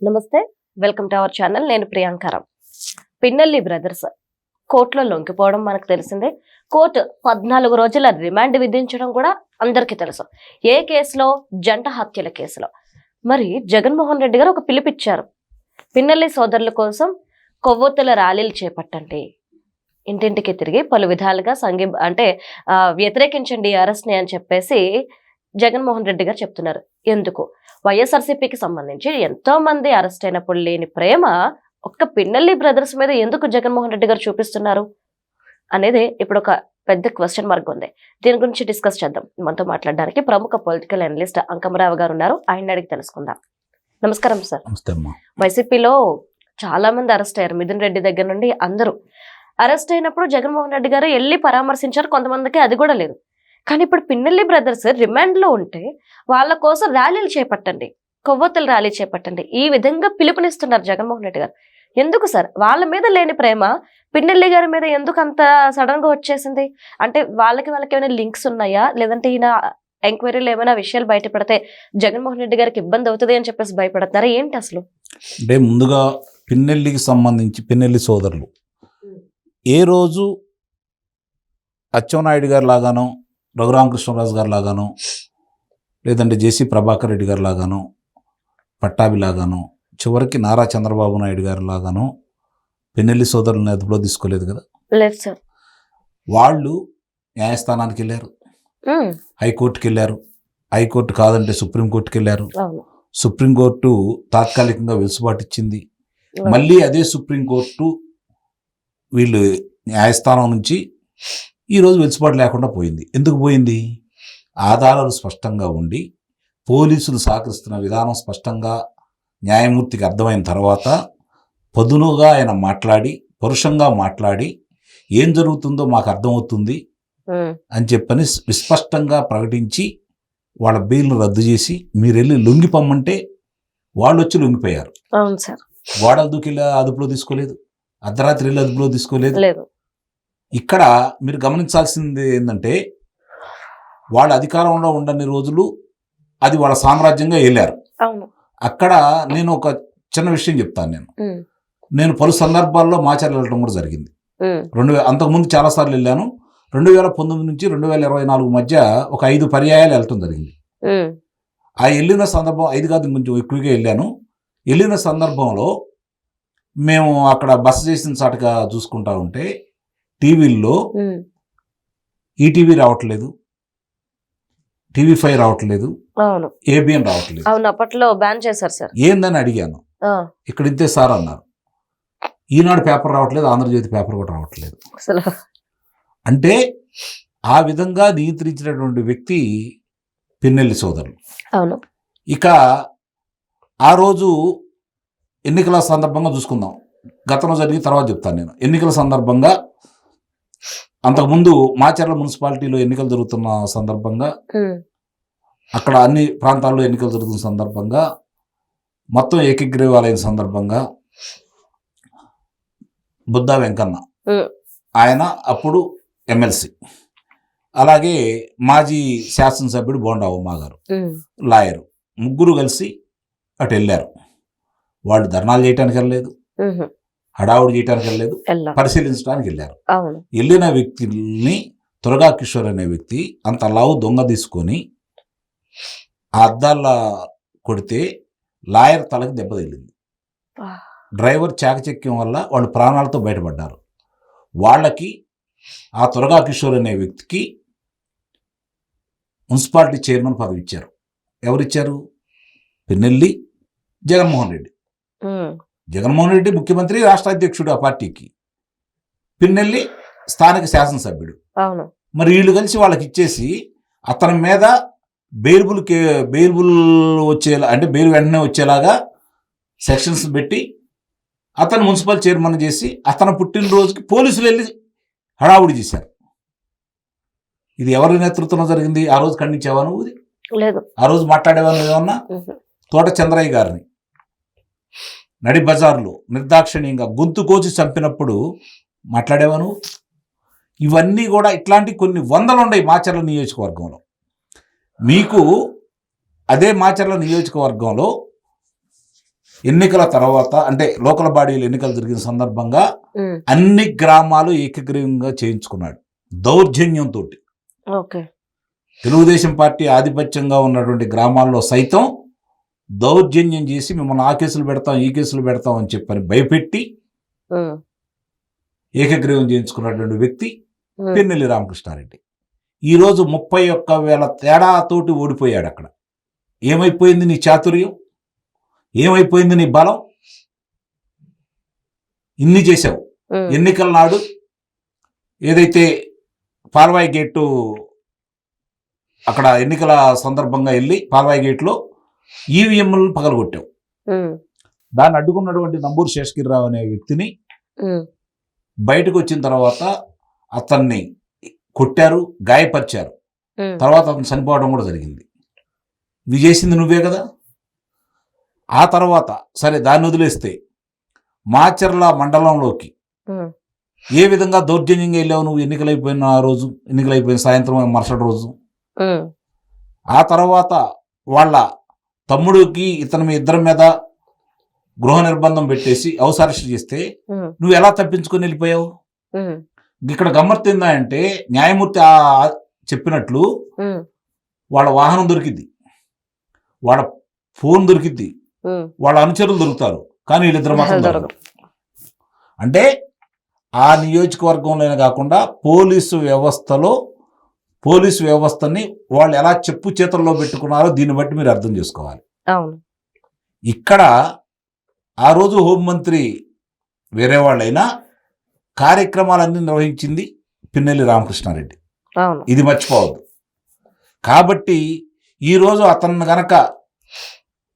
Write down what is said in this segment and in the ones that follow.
నమస్తే, welcome to our channel. నేను ప్రియాంకరం. Pinnelli brothers కోర్టులో లొంగిపోవడం మనకు తెలిసిందే. కోర్టు 14 రోజుల రిమాండ్ విధించడం కూడా అందరికీ తెలుసు. ఏ కేసులో? జంట హత్యల కేసులో. మరి జగన్మోహన్ రెడ్డి గారు ఒక పిలుపిచ్చారు. పిన్నెల్లి సోదరుల కోసం కొవ్వొత్తుల ర్యాలీలు చేపట్టండి, ఇంటింటికి తిరిగి పలు విధాలుగా వ్యతిరేకించండి అరెస్ట్ ని అని చెప్పేసి జగన్మోహన్ రెడ్డి గారు చెప్తున్నారు. ఎందుకు? వైఎస్ఆర్సీపీకి సంబంధించి ఎంతో మంది అరెస్ట్ అయినప్పుడు లేని ప్రేమ ఒక్క పిన్నెల్లి బ్రదర్స్ మీద ఎందుకు జగన్మోహన్ రెడ్డి గారు చూపిస్తున్నారు అనేది ఇప్పుడు ఒక పెద్ద క్వశ్చన్ మార్క్ ఉంది. దీని గురించి డిస్కస్ చేద్దాం. మనతో మాట్లాడడానికి ప్రముఖ పొలిటికల్ అనలిస్ట్ అంకమరావు గారు ఉన్నారు. ఆయన అడిగి తెలుసుకుందాం. నమస్కారం సార్. వైసీపీలో చాలా మంది అరెస్ట్ అయ్యారు. మిథున్ రెడ్డి దగ్గర నుండి అందరూ అరెస్ట్ అయినప్పుడు జగన్మోహన్ రెడ్డి గారు వెళ్ళి పరామర్శించారు. కొంతమందికి అది కూడా లేదు. కానీ ఇప్పుడు పిన్నెల్లి బ్రదర్స్ రిమాండ్ లో ఉంటే వాళ్ళ కోసం ర్యాలీలు చేపట్టండి, కొవ్వొత్తుల ర్యాలీ చేపట్టండి, ఈ విధంగా పిలుపునిస్తున్నారు జగన్మోహన్ రెడ్డి గారు. ఎందుకు సార్? వాళ్ళ మీద లేని ప్రేమ పిన్నెల్లి గారి మీద ఎందుకు అంత సడన్ గా వచ్చేసింది? అంటే వాళ్ళకి ఏమైనా లింక్స్ ఉన్నాయా? లేదంటే ఈయన ఎంక్వైరీలో ఏమైనా విషయాలు బయటపడితే జగన్మోహన్ రెడ్డి గారికి ఇబ్బంది అవుతుంది అని చెప్పేసి భయపడుతున్నారా ఏంటి అసలు? అంటే ముందుగా పిన్నెల్లికి సంబంధించి పిన్నెల్లి సోదరులు ఏ రోజు అచ్చెన్నాయుడు గారు లాగానో, రఘురామకృష్ణరాజు గారు లాగానో, లేదంటే జేసీ ప్రభాకర్ రెడ్డి గారు లాగానో, పట్టాభి లాగానో, చివరికి నారా చంద్రబాబు నాయుడు గారు లాగానో పిన్నెల్లి సోదరులను అదుపులో తీసుకోలేదు కదా. లేదు సార్. వాళ్ళు న్యాయస్థానానికి వెళ్ళారు, హైకోర్టుకి వెళ్ళారు, హైకోర్టు కాదంటే సుప్రీంకోర్టుకి వెళ్ళారు. సుప్రీంకోర్టు తాత్కాలికంగా వెసులుబాటు ఇచ్చింది. మళ్ళీ అదే సుప్రీంకోర్టు వీళ్ళు న్యాయస్థానం నుంచి ఈరోజు వెసులుబాటు లేకుండా పోయింది. ఎందుకు పోయింది? ఆధారాలు స్పష్టంగా ఉండి పోలీసులు సహకరిస్తున్న విధానం స్పష్టంగా న్యాయమూర్తికి అర్థమైన తర్వాత పదునుగా ఆయన మాట్లాడి, పరుషంగా మాట్లాడి ఏం జరుగుతుందో మాకు అర్థమవుతుంది అని చెప్పని విస్పష్టంగా ప్రకటించి వాళ్ళ బెయిల్ను రద్దు చేసి మీరు వెళ్ళి లొంగిపోమ్మంటే వాళ్ళు వచ్చి లొంగిపోయారు. వాడలు దూకెళ్ళి అదుపులో తీసుకోలేదు, అర్ధరాత్రి వెళ్ళి అదుపులో తీసుకోలేదు. ఇక్కడ మీరు గమనించాల్సింది ఏంటంటే వాళ్ళ అధికారంలో ఉండని రోజులు అది వాళ్ళ సామ్రాజ్యంగా వెళ్ళారు. అక్కడ నేను ఒక చిన్న విషయం చెప్తాను. నేను పలు సందర్భాల్లో మాచర్ల వెళ్ళడం కూడా జరిగింది. అంతకుముందు చాలాసార్లు వెళ్ళాను. 2019 నుంచి 2024 మధ్య ఒక 5 పర్యాయాలు వెళ్ళటం జరిగింది. ఆ వెళ్ళిన సందర్భం 5 కాదు, కొంచెం ఎక్కువగా వెళ్ళాను. వెళ్ళిన సందర్భంలో మేము అక్కడ బస చేసిన చాటుగా చూసుకుంటా ఉంటే టీవీల్లో ఈటీవీ రావట్లేదు, టీవీ5 రావట్లేదు, ఏబిఎన్ రావట్లేదు. అప్పట్లో బ్యాన్ చేశారు సార్. ఏందని అడిగాను. ఇక్కడ ఇంతే సార్ అన్నారు. ఈనాడు పేపర్ రావట్లేదు, ఆంధ్రజ్యోతి పేపర్ కూడా రావట్లేదు. అంటే ఆ విధంగా నియంత్రించినటువంటి వ్యక్తి పిన్నెల్లి సోదరులు. ఇక ఆ రోజు ఎన్నికల సందర్భంగా చూసుకుందాం. గతంలో జరిగిన తర్వాత చెప్తాను నేను. ఎన్నికల సందర్భంగా అంతకుముందు మాచర్ల మున్సిపాలిటీలో ఎన్నికలు జరుగుతున్న సందర్భంగా, అక్కడ అన్ని ప్రాంతాల్లో ఎన్నికలు జరుగుతున్న సందర్భంగా, మొత్తం ఏకగ్రీవాలైన సందర్భంగా బుద్ధా వెంకన్న ఆయన అప్పుడు ఎమ్మెల్సీ, అలాగే మాజీ శాసనసభ్యుడు బోండా ఉమా గారు లాయరు, ముగ్గురు కలిసి అటు వెళ్ళారు. వాళ్ళు ధర్నాలు చేయడానికి వెళ్ళలేదు, హడావుడి చేయడానికి వెళ్ళలేదు, పరిశీలించడానికి వెళ్ళారు. వెళ్ళిన వ్యక్తిని తురగా కిషోర్ అనే వ్యక్తి అంత లావు దొంగ తీసుకొని ఆ అద్దాల కొడితే లాయర్ తలకి దెబ్బ తగిలింది. డ్రైవర్ చాకచక్యం వల్ల వాళ్ళు ప్రాణాలతో బయటపడ్డారు. వాళ్ళకి ఆ తురగా కిషోర్ అనే వ్యక్తికి మున్సిపాలిటీ చైర్మన్ పదవి ఇచ్చారు. ఎవరిచ్చారు? పిన్నెల్లి జగన్మోహన్ రెడ్డి. జగన్మోహన్ రెడ్డి ముఖ్యమంత్రి, రాష్ట్ర అధ్యక్షుడు ఆ పార్టీకి. పిన్నెల్లి స్థానిక శాసనసభ్యుడు. మరి వీళ్ళు కలిసి వాళ్ళకి ఇచ్చేసి అతని మీద బెయిల్బుల్ వచ్చేలా, అంటే బెయిల్ వెంటనే వచ్చేలాగా సెక్షన్స్ పెట్టి అతను మున్సిపల్ చైర్మన్ చేసి అతను పుట్టినరోజుకి పోలీసులు వెళ్ళి హడావుడి చేశారు. ఇది ఎవరి నేతృత్వంలో జరిగింది? ఆ రోజు ఖండించావా నువ్వు? లేదు. ఆ రోజు మాట్లాడేవా ఏమన్నా? తోట చంద్రయ్య గారిని నడి బజార్లో నిర్దాక్షిణ్యంగా గొంతు కోచి చంపినప్పుడు మాట్లాడేవా నువ్వు? ఇవన్నీ కూడా ఇట్లాంటి కొన్ని వందలు ఉన్నాయి మాచర్ల నియోజకవర్గంలో. మీకు అదే మాచర్ల నియోజకవర్గంలో ఎన్నికల తర్వాత అంటే లోకల్ బాడీలు ఎన్నికలు జరిగిన సందర్భంగా ఉమ్, అన్ని గ్రామాలు ఏకగ్రీవంగా చేయించుకున్నాడు దౌర్జన్యంతో. ఓకే. తెలుగుదేశం పార్టీ ఆధిపత్యంగా ఉన్నటువంటి గ్రామాల్లో సైతం దౌర్జన్యం చేసి మిమ్మల్ని ఆ కేసులు పెడతాం ఈ కేసులు పెడతాం అని చెప్పని భయపెట్టి ఉమ్, ఏకగ్రీవం చేయించుకున్నటువంటి వ్యక్తి ఉమ్, పిన్నెల్లి రామకృష్ణారెడ్డి. ఈరోజు 31,000 తేడాతోటి ఓడిపోయాడు అక్కడ. ఏమైపోయింది నీ చాతుర్యం, ఏమైపోయింది నీ బలం? ఇన్ని చేశావు. ఉమ్, ఎన్నికల నాడు ఏదైతే పాల్వాయి గేటు అక్కడ ఎన్నికల సందర్భంగా వెళ్ళి పాల్వాయి గేట్లో ఈవీఎంలను పగలగొట్టావు. ఉమ్, దాన్ని అడ్డుకున్నటువంటి నంబూరు శేషగిరిరావు అనే వ్యక్తిని ఉమ్, బయటకు వచ్చిన తర్వాత అతన్ని కొట్టారు, గాయపరిచారు. ఉమ్, తర్వాత అతను చనిపోవడం కూడా జరిగింది. ఇవి చేసింది నువ్వే కదా. ఆ తర్వాత సరే దాన్ని వదిలేస్తే మాచర్ల మండలంలోకి ఉమ్, ఏ విధంగా దౌర్జన్యంగా వెళ్ళావు నువ్వు? ఎన్నికలైపోయిన ఆ రోజు, ఎన్నికలైపోయిన సాయంత్రం మరుసటి రోజు. ఉమ్, ఆ తర్వాత వాళ్ళ తమ్ముడికి మీ ఇద్దరి మీద గృహ నిర్బంధం పెట్టేసి హౌస్ అరెస్ట్ చేస్తే ఉమ్, నువ్వు ఎలా తప్పించుకొని వెళ్ళిపోయావు? ఉమ్, ఇక్కడ గమ్మత్తు ఏందంటే న్యాయమూర్తి చెప్పినట్లు ఉమ్, వాళ్ళ వాహనం దొరికింది, వాళ్ళ ఫోన్ దొరికింది, ఉమ్, వాళ్ళ అనుచరులు దొరుకుతారు, కానీ వీళ్ళిద్దరు మాత్రం దొరకదు. దొరకరు. అంటే ఆ నియోజకవర్గంలోనే కాకుండా పోలీసు వ్యవస్థని వాళ్ళు ఎలా చెప్పు చేతుల్లో పెట్టుకున్నారో దీన్ని బట్టి మీరు అర్థం చేసుకోవాలి. అవును. ఇక్కడ ఆ రోజు హోంమంత్రి వేరే వాళ్ళైనా కార్యక్రమాలన్నీ నిర్వహించింది పిన్నెల్లి రామకృష్ణారెడ్డి. అవును. ఇది మర్చిపోవద్దు. కాబట్టి ఈరోజు అతన్ని గనక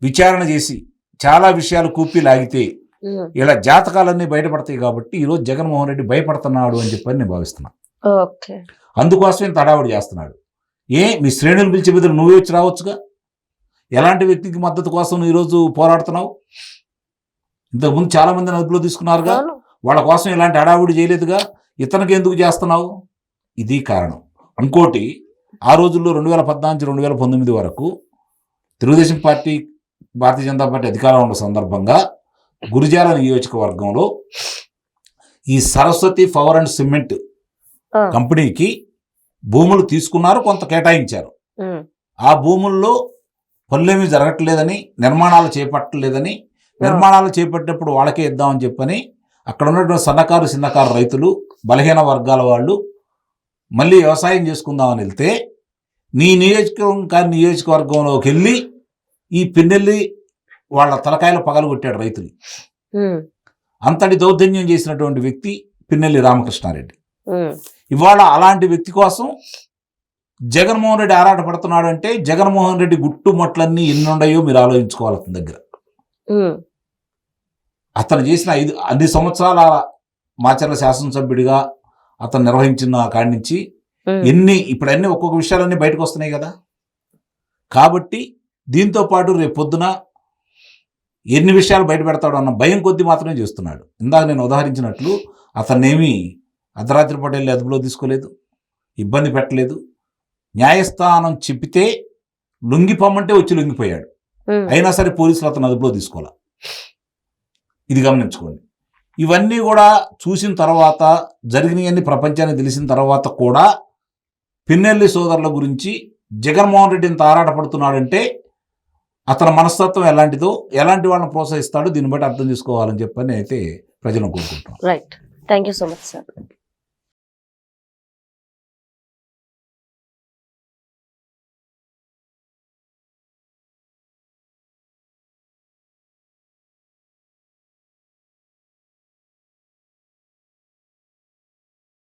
విచారణ చేసి చాలా విషయాలు కూపి లాగితే ఉమ్, ఇలా జాతకాలన్నీ బయటపడతాయి. కాబట్టి ఈరోజు జగన్మోహన్ రెడ్డి భయపడుతున్నాడు అని చెప్పని నేను భావిస్తున్నాను. ఓకే. అందుకోసమే ఇంత హడావుడి చేస్తున్నాడు. మీ శ్రేణులు పిలిచే బదులు నువ్వే వచ్చి రావచ్చుగా. ఎలాంటి వ్యక్తికి మద్దతు కోసం నువ్వు ఈరోజు పోరాడుతున్నావు? ఇంతకుముందు చాలా మందిని అదుపులో తీసుకున్నారుగా, అవును. వాళ్ళ కోసం ఇలాంటి హడావుడి చేయలేదుగా. ఇతనికి ఎందుకు చేస్తున్నావు? ఇది కారణం. ఇంకోటి, ఆ రోజుల్లో 2014-2019 వరకు తెలుగుదేశం పార్టీ, భారతీయ జనతా పార్టీ అధికారంలో ఉన్న సందర్భంగా గురిజాల నియోజకవర్గంలో ఈ సరస్వతి పవర్ అండ్ సిమెంట్ ఆ, కంపెనీకి భూములు తీసుకున్నారు, కొంత కేటాయించారు. ఉమ్, ఆ భూముల్లో పనులేమీ జరగట్లేదని, నిర్మాణాలు చేపట్టలేదని, నిర్మాణాలు చేపట్టినప్పుడు వాళ్ళకే ఇద్దామని చెప్పని అక్కడ ఉన్నటువంటి సన్నకారు చిన్నకారు రైతులు, బలహీన వర్గాల వాళ్ళు మళ్ళీ వ్యవసాయం చేసుకుందామని వెళ్తే నీ నియోజకవర్గంలోకి వెళ్ళి ఈ పిన్నెల్లి వాళ్ళ తలకాయలు పగలగొట్టాడు రైతులు. ఉమ్, అంతటి దౌర్జన్యం చేసినటువంటి వ్యక్తి పిన్నెల్లి రామకృష్ణారెడ్డి. ఉమ్, ఇవాళ అలాంటి వ్యక్తి కోసం జగన్మోహన్ రెడ్డి ఆరాట పడుతున్నాడు అంటే జగన్మోహన్ రెడ్డి గుట్టుమట్లన్నీ ఎన్ని ఉన్నాయో మీరు ఆలోచించుకోవాలి. అతని దగ్గర ఉమ్, అతను చేసిన 5 సంవత్సరాల మాచర్ల శాసనసభ్యుడిగా అతను నిర్వహించిన కాడి నుంచి ఉమ్, ఇప్పుడు అన్ని ఒక్కొక్క విషయాలన్నీ బయటకు వస్తున్నాయి కదా. కాబట్టి దీంతో పాటు రేపు పొద్దున ఎన్ని విషయాలు బయట పెడతాడు అన్న భయం కొద్దీ మాత్రమే చేస్తున్నాడు. ఇందాక నేను ఉదాహరించినట్లు అతన్నేమీ అర్ధరాత్రి పూట వెళ్ళి అదుపులో తీసుకోలేదు, ఇబ్బంది పెట్టలేదు. న్యాయస్థానం చెప్పితే లొంగిపోమంటే వచ్చి లొంగిపోయాడు. ఉమ్, అయినా సరే పోలీసులు అతను అదుపులో తీసుకోవాలి. ఇది గమనించుకోండి. ఇవన్నీ కూడా చూసిన తర్వాత, జరిగినవన్నీ ప్రపంచానికి తెలిసిన తర్వాత కూడా పిన్నెల్లి సోదరుల గురించి జగన్మోహన్ రెడ్డి ఇంత ఆరాటపడుతున్నాడంటే అతని మనస్తత్వం ఎలాంటిదో, ఎలాంటి వాళ్ళని ప్రోత్సహిస్తాడో దీన్ని బట్టి అర్థం చేసుకోవాలని చెప్పని అయితే ప్రజలను కోరుకుంటున్నాం. Right. Thank you so much sir.